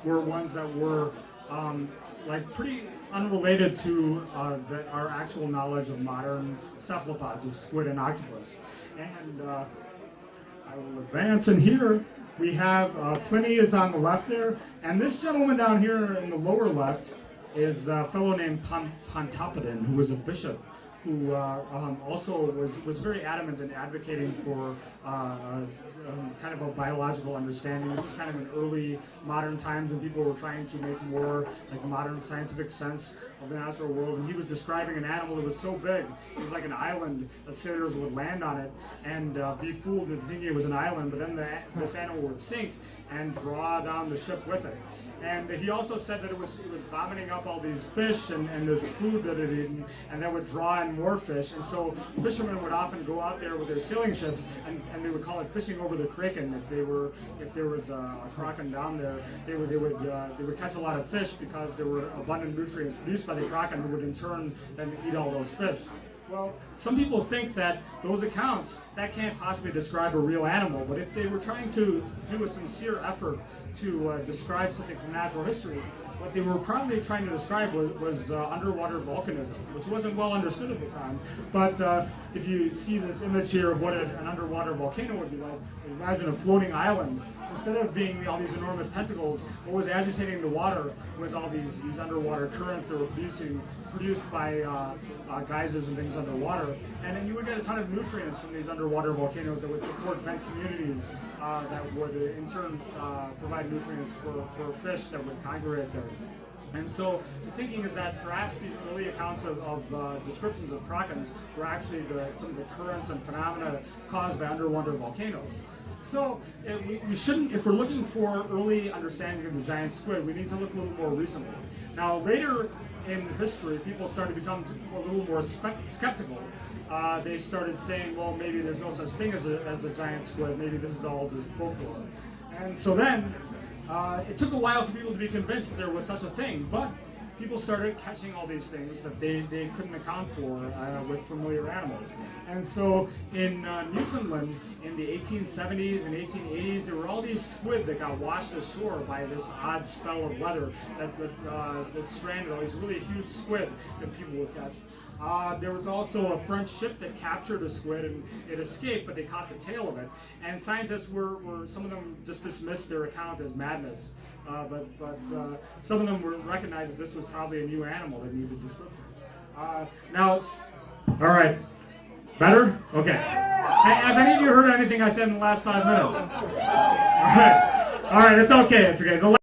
were ones that were like pretty unrelated to our actual knowledge of modern cephalopods, of squid and octopus. And I will advance, and here we have Pliny is on the left there, and this gentleman down here in the lower left is a fellow named Pontoppidan, who was a bishop, who also was very adamant in advocating for kind of a biological understanding. This is kind of in early modern times when people were trying to make more like modern scientific sense of the natural world. And he was describing an animal that was so big, it was like an island, that sailors would land on it and be fooled into thinking it was an island, but then this animal would sink and draw down the ship with it. And he also said that it was vomiting up all these fish and this food that it had eaten, and that would draw in more fish. And so fishermen would often go out there with their sailing ships, and they would call it fishing over the kraken. If there was a kraken down there, they would catch a lot of fish because there were abundant nutrients produced by the kraken, who would in turn then eat all those fish. Well, some people think that those accounts, that can't possibly describe a real animal, but if they were trying to do a sincere effort to describe something from natural history, what they were probably trying to describe was underwater volcanism, which wasn't well understood at the time. But if you see this image here of what an underwater volcano would be like, imagine a floating island. Instead of being all these enormous tentacles, what was agitating the water was all these underwater currents that were produced by geysers and things underwater. And then you would get a ton of nutrients from these underwater volcanoes that would support vent communities that would in turn provide nutrients for fish that would congregate there. And so the thinking is that perhaps these early accounts of descriptions of krakens were actually some of the currents and phenomena caused by underwater volcanoes. So we shouldn't, if we're looking for early understanding of the giant squid, we need to look a little more recently. Now later in history, people started to become a little more skeptical. They started saying, well, maybe there's no such thing as a giant squid, maybe this is all just folklore. And so then, it took a while for people to be convinced that there was such a thing, but people started catching all these things that they couldn't account for with familiar animals. And so in Newfoundland in the 1870s and 1880s, there were all these squid that got washed ashore by this odd spell of weather that stranded all these really huge squid that people would catch. There was also a French ship that captured a squid and it escaped, but they caught the tail of it. And scientists some of them just dismissed their account as madness. But some of them recognized that this was probably a new animal that needed description. Now, all right, better? Okay. Have any of you heard anything I said in the last 5 minutes? All right, it's okay, it's okay.